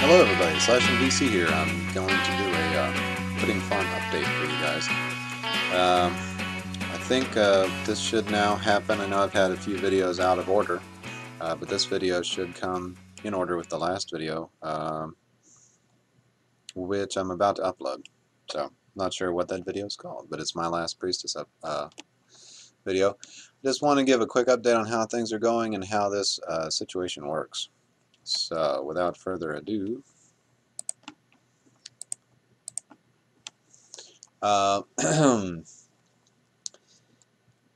Hello everybody, SlashMVC here. I'm going to do a pudding farm update for you guys. I think this should now happen. I know I've had a few videos out of order, but this video should come in order with the last video, which I'm about to upload. So, not sure what that video is called, but it's my last priestess video. Just want to give a quick update on how things are going and how this situation works. So, without further ado,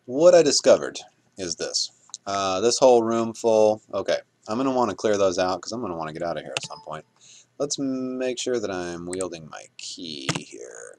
what I discovered is this. This whole room full, okay, I'm going to want to clear those out because I'm going to want to get out of here at some point. Let's make sure that I'm wielding my key here.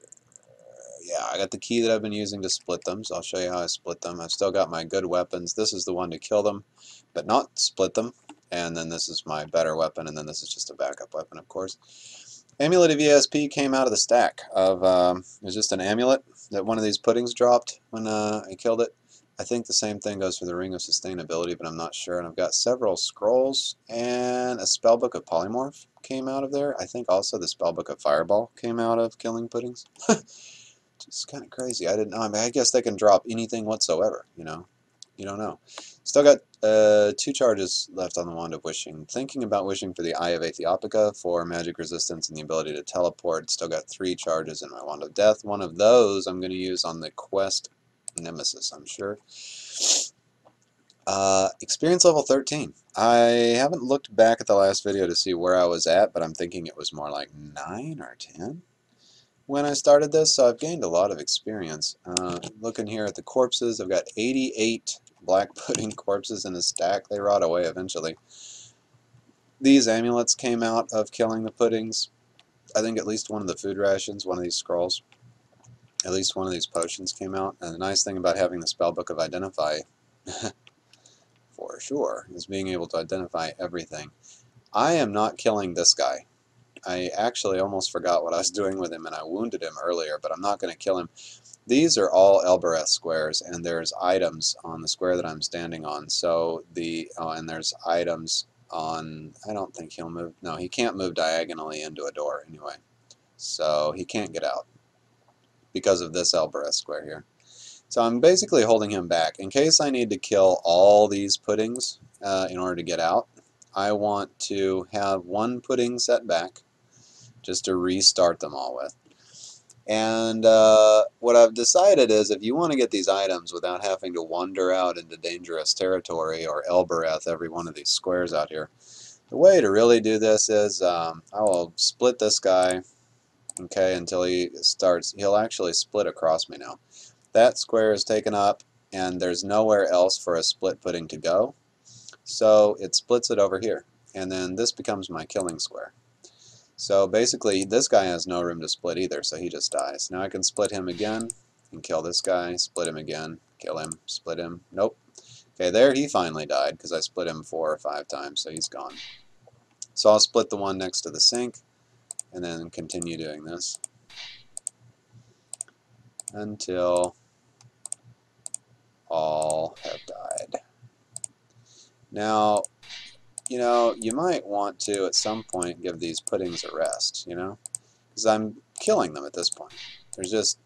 Yeah, I got the key that I've been using to split them, so I'll show you how I split them. I've still got my good weapons. This is the one to kill them, but not split them. And then this is my better weapon, and then this is just a backup weapon, of course. Amulet of EXP came out of the stack of, it was just an amulet that one of these puddings dropped when I killed it. I think the same thing goes for the Ring of Sustainability, but I'm not sure. And I've got several scrolls, and a spellbook of Polymorph came out of there. I think also the spellbook of Fireball came out of killing puddings. Just kind of crazy. I didn't know. I mean, I guess they can drop anything whatsoever, you know. You don't know. Still got 2 charges left on the Wand of Wishing. Thinking about wishing for the Eye of Aethiopica for magic resistance and the ability to teleport. Still got 3 charges in my Wand of Death. One of those I'm going to use on the quest Nemesis, I'm sure. Experience level 13. I haven't looked back at the last video to see where I was at, but I'm thinking it was more like 9 or 10 when I started this, so I've gained a lot of experience. Looking here at the corpses, I've got 88 black pudding corpses in a stack. They rot away eventually. These amulets came out of killing the puddings. I think at least one of the food rations, one of these scrolls, at least one of these potions came out. And the nice thing about having the spellbook of Identify, for sure, is being able to identify everything. I am not killing this guy. I actually almost forgot what I was doing with him, and I wounded him earlier, but I'm not going to kill him. These are all Elbereth squares, and there's items on the square that I'm standing on. So and there's items on, I don't think he'll move, no, he can't move diagonally into a door anyway. So he can't get out because of this Elbereth square here. So I'm basically holding him back. In case I need to kill all these puddings in order to get out, I want to have one pudding set back just to restart them all with. And what I've decided is if you want to get these items without having to wander out into dangerous territory or Elbereth every one of these squares out here, the way to really do this is I will split this guy, okay, until he starts. He'll actually split across me now. That square is taken up, and there's nowhere else for a split pudding to go, so it splits it over here, and then this becomes my killing square. So basically, this guy has no room to split either, so he just dies. Now I can split him again and kill this guy, split him again, kill him, split him. Nope. Okay, there he finally died because I split him 4 or 5 times, so he's gone. So I'll split the one next to the sink and then continue doing this until all have died. Now, you know, you might want to at some point give these puddings a rest, you know, because I'm killing them at this point. There's just,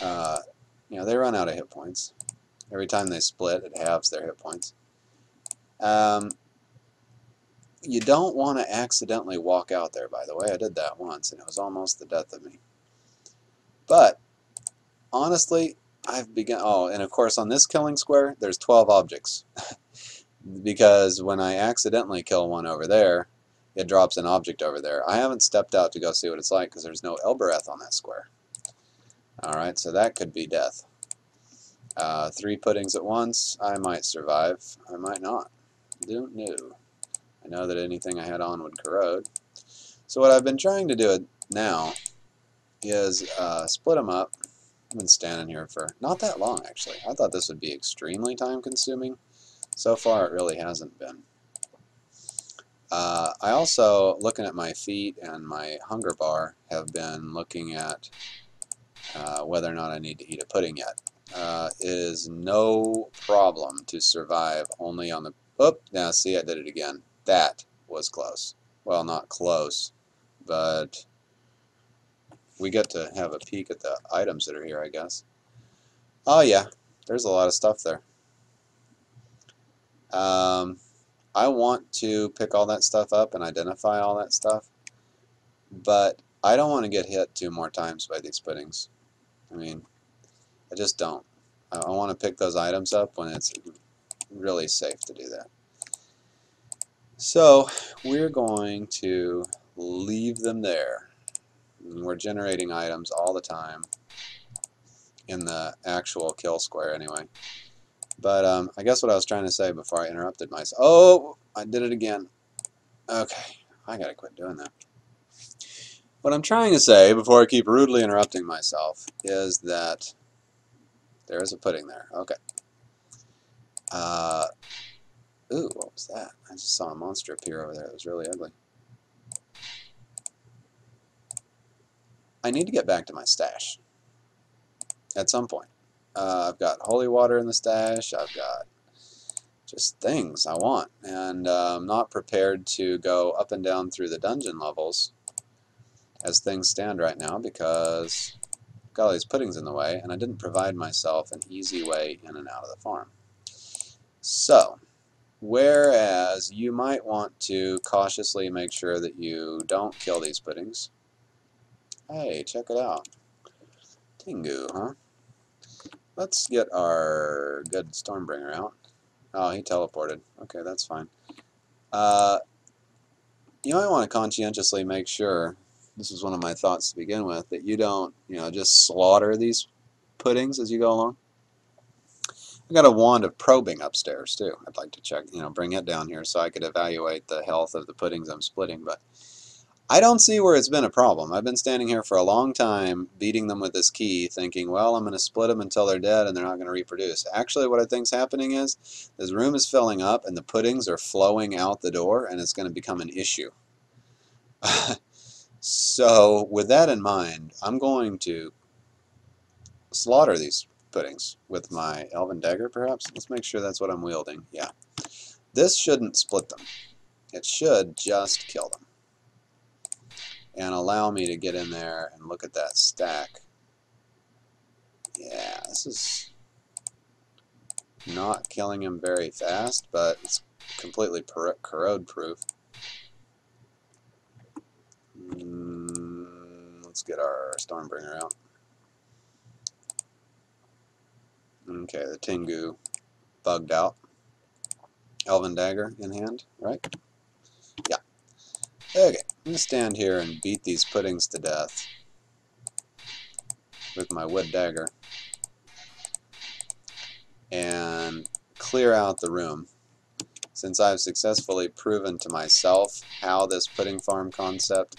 you know, they run out of hit points. Every time they split, it halves their hit points. You don't want to accidentally walk out there, by the way. I did that once, and it was almost the death of me. But, honestly, I've begun... Oh, and of course, on this killing square, there's 12 objects. Because when I accidentally kill one over there, it drops an object over there. I haven't stepped out to go see what it's like because there's no Elbereth on that square. Alright, so that could be death. 3 puddings at once, I might survive. I might not. Don't know. I know that anything I had on would corrode. So what I've been trying to do now is split them up. I've been standing here for not that long, actually. I thought this would be extremely time-consuming. So far, it really hasn't been. I also, looking at my feet and my hunger bar, have been looking at whether or not I need to eat a pudding yet. It is no problem to survive only on the... Oop, now see, I did it again. That was close. Well, not close, but we get to have a peek at the items that are here, I guess. Oh yeah, there's a lot of stuff there. I want to pick all that stuff up and identify all that stuff, but I don't want to get hit 2 more times by these puddings. I mean, I just don't. I want to pick those items up when it's really safe to do that. So we're going to leave them there. We're generating items all the time in the actual kill square anyway. But I guess what I was trying to say before I interrupted myself. Oh, I did it again. Okay, I gotta quit doing that. What I'm trying to say before I keep rudely interrupting myself is that there is a pudding there. Okay. Ooh, what was that? I just saw a monster appear over there. It was really ugly. I need to get back to my stash at some point. I've got holy water in the stash. I've got just things I want. And I'm not prepared to go up and down through the dungeon levels as things stand right now because I've got all these puddings in the way, and I didn't provide myself an easy way in and out of the farm. So, whereas you might want to cautiously make sure that you don't kill these puddings. Hey, check it out. Tengu, huh? Let's get our good Stormbringer out. Oh, he teleported. Okay, that's fine. You might want to conscientiously make sure, this is one of my thoughts to begin with, that you don't, just slaughter these puddings as you go along. I got a wand of probing upstairs too. I'd like to check, bring it down here so I could evaluate the health of the puddings I'm splitting, but I don't see where it's been a problem. I've been standing here for a long time beating them with this key thinking, well, I'm going to split them until they're dead and they're not going to reproduce. Actually, what I think's happening is this room is filling up and the puddings are flowing out the door and it's going to become an issue. So with that in mind, I'm going to slaughter these puddings with my elven dagger, perhaps. Let's make sure that's what I'm wielding. Yeah. This shouldn't split them. It should just kill them. And allow me to get in there and look at that stack. Yeah, this is not killing him very fast, but it's completely corrode proof. Let's get our Stormbringer out. Okay, the Tengu bugged out. Elven dagger in hand, right? Yeah. Okay, I'm going to stand here and beat these puddings to death with my wood dagger and clear out the room. Since I've successfully proven to myself how this pudding farm concept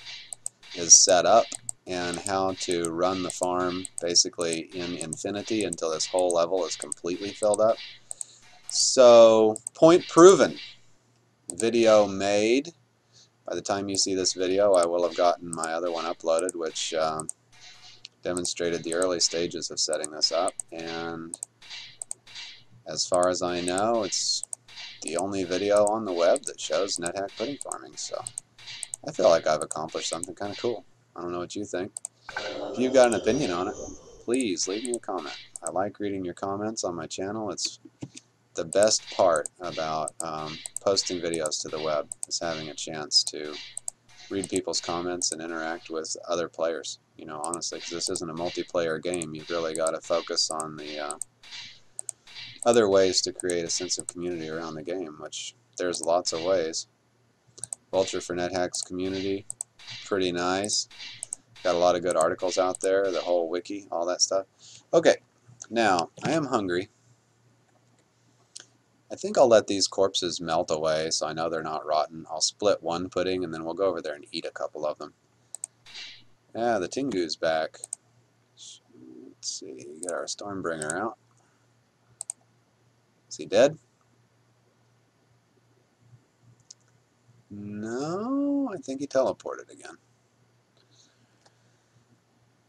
is set up and how to run the farm basically in infinity until this whole level is completely filled up. So, point proven. Video made. By the time you see this video, I will have gotten my other one uploaded, which demonstrated the early stages of setting this up. And as far as I know, it's the only video on the web that shows Nethack pudding farming. So I feel like I've accomplished something kind of cool. I don't know what you think. If you've got an opinion on it, please leave me a comment. I like reading your comments on my channel. It's the best part about posting videos to the web, is having a chance to read people's comments and interact with other players. Honestly, because this isn't a multiplayer game, you've really got to focus on the other ways to create a sense of community around the game, which there's lots of ways. Vulture for Nethack's community, pretty nice. Got a lot of good articles out there, the whole wiki, all that stuff. Okay, now, I am hungry. I think I'll let these corpses melt away so I know they're not rotten. I'll split one pudding and then we'll go over there and eat a couple of them. Yeah, the Tengu's back. Let's see, get our Stormbringer out. Is he dead? No, I think he teleported again.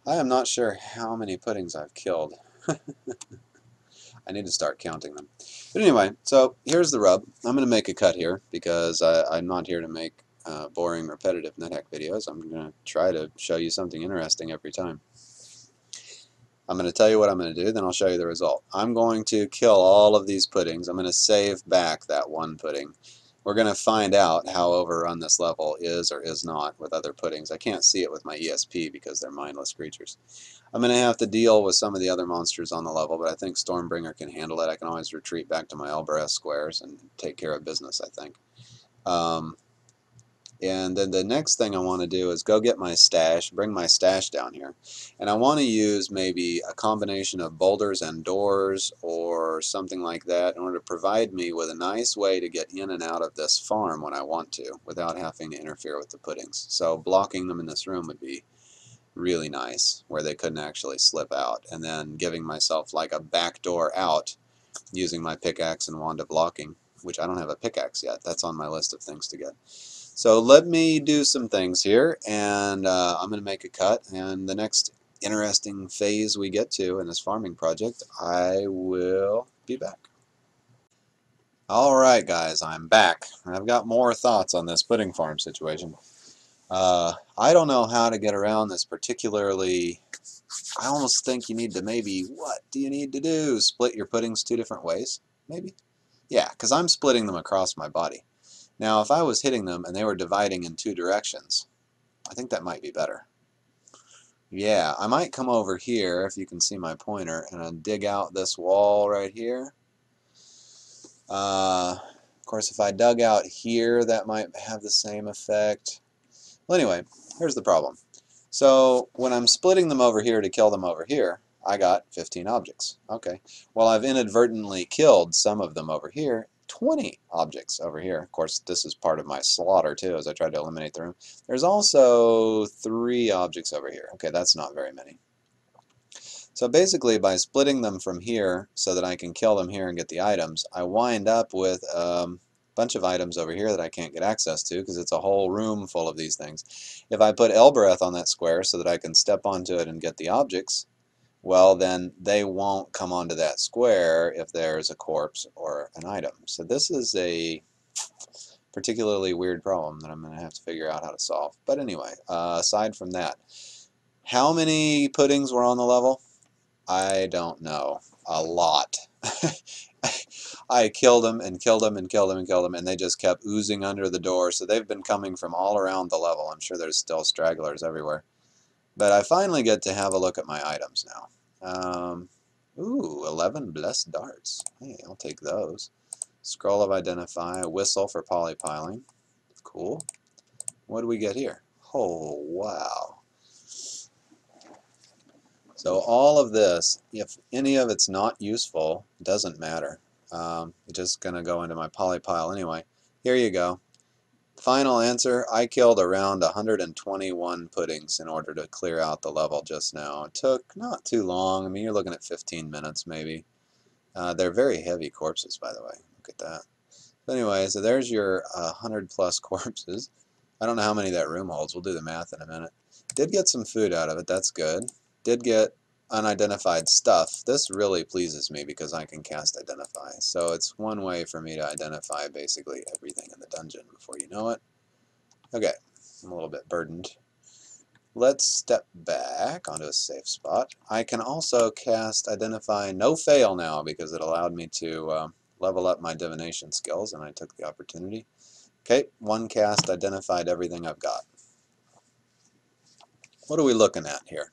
I am not sure how many puddings I've killed. I need to start counting them. But anyway, so here's the rub. I'm going to make a cut here because I'm not here to make boring, repetitive Nethack videos. I'm going to try to show you something interesting every time. I'm going to tell you what I'm going to do, then I'll show you the result. I'm going to kill all of these puddings. I'm going to save back that one pudding. We're going to find out how overrun this level is or is not with other puddings. I can't see it with my ESP because they're mindless creatures. I'm going to have to deal with some of the other monsters on the level, but I think Stormbringer can handle it. I can always retreat back to my Aerias squares and take care of business, I think. And then the next thing I want to do is go get my stash, bring my stash down here. And I want to use maybe a combination of boulders and doors or something like that in order to provide me with a nice way to get in and out of this farm when I want to without having to interfere with the puddings. So blocking them in this room would be really nice where they couldn't actually slip out. And then giving myself like a back door out using my pickaxe and wand of blocking, which I don't have a pickaxe yet. That's on my list of things to get. So let me do some things here, and I'm going to make a cut, and the next interesting phase we get to in this farming project, I will be back. Alright guys, I'm back. I've got more thoughts on this pudding farm situation. I don't know how to get around this particularly. I almost think you need to maybe, what do you need to do? Split your puddings 2 different ways, maybe? Yeah, because I'm splitting them across my body. Now, if I was hitting them and they were dividing in 2 directions, I think that might be better. Yeah, I might come over here, if you can see my pointer, and dig out this wall right here. Of course, if I dug out here, that might have the same effect. Well, anyway, here's the problem. So, when I'm splitting them over here to kill them over here, I got 15 objects. Okay. Well, I've inadvertently killed some of them over here. 20 objects over here. Of course, this is part of my slaughter, too, as I tried to eliminate the room. There's also 3 objects over here. Okay, that's not very many. So basically, by splitting them from here so that I can kill them here and get the items, I wind up with a bunch of items over here that I can't get access to because it's a whole room full of these things. If I put Elbereth on that square so that I can step onto it and get the objects, well, then they won't come onto that square if there's a corpse or an item. So this is a particularly weird problem that I'm going to have to figure out how to solve. But anyway, aside from that, how many puddings were on the level? I don't know. A lot. I killed them and killed them and killed them and killed them, and they just kept oozing under the door. So they've been coming from all around the level. I'm sure there's still stragglers everywhere. But I finally get to have a look at my items now. Ooh, 11 blessed darts. Hey, I'll take those. Scroll of Identify, a whistle for polypiling. Cool. What do we get here? Oh, wow. So all of this, if any of it's not useful, doesn't matter. It's just going to go into my polypile anyway. Here you go. Final answer, I killed around 121 puddings in order to clear out the level just now. It took not too long. I mean, you're looking at 15 minutes maybe. They're very heavy corpses, by the way. Look at that. But anyway, so there's your 100 plus corpses. I don't know how many that room holds. We'll do the math in a minute. Did get some food out of it. That's good. Did get unidentified stuff. This really pleases me because I can cast Identify. So it's one way for me to identify basically everything in the dungeon before you know it. Okay, I'm a little bit burdened. Let's step back onto a safe spot. I can also cast Identify No Fail now because it allowed me to level up my divination skills, and I took the opportunity. Okay, one cast identified everything I've got. What are we looking at here?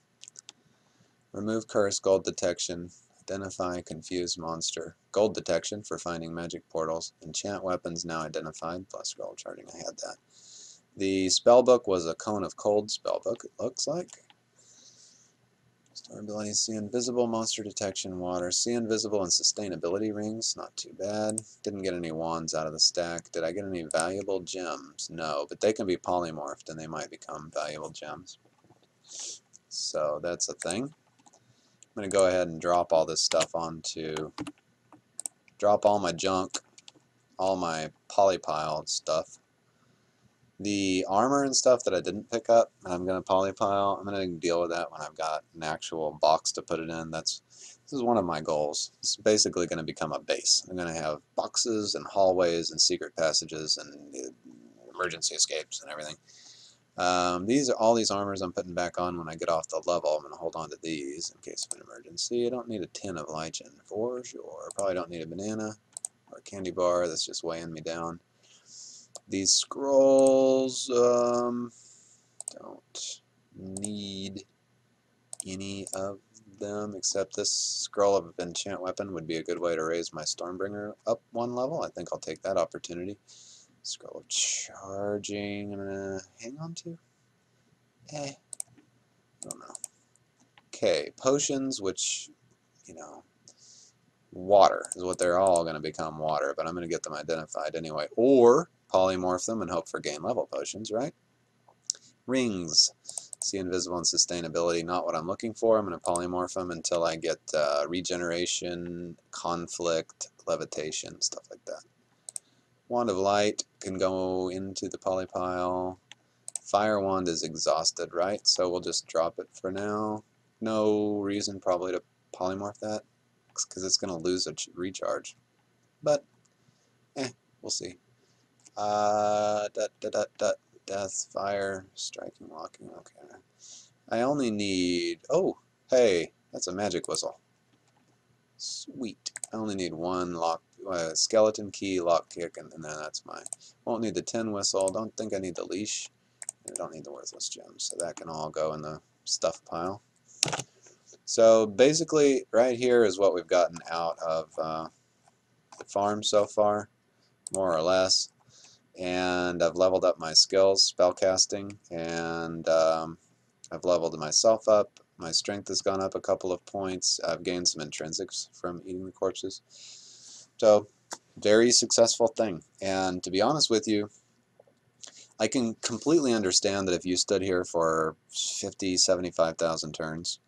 Remove curse, gold detection, identify confused monster, gold detection for finding magic portals, enchant weapons now identified, plus scroll charting, I had that. The spellbook was a Cone of Cold spellbook, it looks like. Star ability, see invisible, monster detection, water, see invisible, and sustainability rings, not too bad. Didn't get any wands out of the stack. Did I get any valuable gems? No, but they can be polymorphed and they might become valuable gems. So that's a thing. I'm going to go ahead and drop all this stuff onto, drop all my junk, all my polypiled stuff. The armor and stuff that I didn't pick up, I'm going to polypile. I'm going to deal with that when I've got an actual box to put it in. This is one of my goals. It's basically going to become a base. I'm going to have boxes and hallways and secret passages and emergency escapes and everything. These are all these armors I'm putting back on when I get off the level. I'm going to hold on to these in case of an emergency. I don't need a tin of lichen for sure. Probably don't need a banana or a candy bar. That's just weighing me down. These scrolls, don't need any of them except this scroll of enchant weapon would be a good way to raise my Stormbringer up one level. I think I'll take that opportunity. Scroll of charging, I'm gonna hang on to. I don't know. Okay, potions, which, you know, water is what they're all going to become, water, but I'm going to get them identified anyway. Or polymorph them and hope for gain level potions, right? Rings. See invisible and sustainability, not what I'm looking for. I'm going to polymorph them until I get regeneration, conflict, levitation, stuff like that. Wand of light can go into the poly pile. Fire wand is exhausted, right? So we'll just drop it for now. No reason probably to polymorph that because it's going to lose a recharge. But, we'll see. Death, fire, striking, walking, okay. I only need, oh, hey, that's a magic whistle. Sweet. I only need one lock, skeleton key, lock kick, and then that's mine. Won't need the tin whistle. Don't think I need the leash. I don't need the worthless gems, so that can all go in the stuff pile. So basically, right here is what we've gotten out of the farm so far, more or less. And I've leveled up my skills, spellcasting, and I've leveled myself up. My strength has gone up a couple of points. I've gained some intrinsics from eating the corpses. So, very successful thing. And to be honest with you, I can completely understand that if you stood here for 50, 75,000 turns,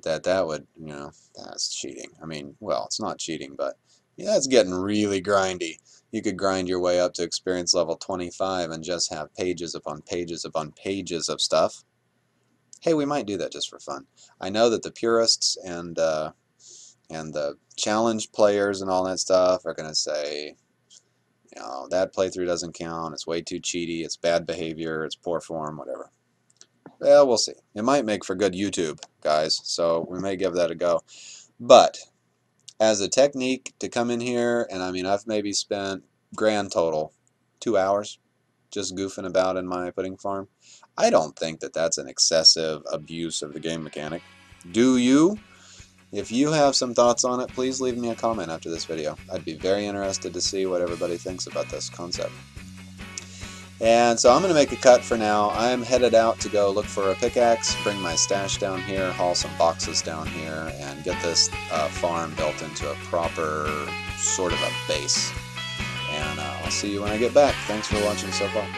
that would, you know, that's cheating. I mean, well, it's not cheating, but yeah, it's getting really grindy. You could grind your way up to experience level 25 and just have pages upon pages upon pages of stuff. Hey, we might do that just for fun. I know that the purists and the challenge players and all that stuff are going to say, you know, that playthrough doesn't count, it's way too cheaty, it's bad behavior, it's poor form, whatever. Well, we'll see. It might make for good YouTube, guys, so we may give that a go. But as a technique to come in here, and I mean, I've maybe spent grand total 2 hours just goofing about in my pudding farm. I don't think that that's an excessive abuse of the game mechanic. Do you? If you have some thoughts on it, please leave me a comment after this video. I'd be very interested to see what everybody thinks about this concept. And so I'm going to make a cut for now. I'm headed out to go look for a pickaxe, bring my stash down here, haul some boxes down here, and get this farm built into a proper sort of a base. And I'll see you when I get back. Thanks for watching so far.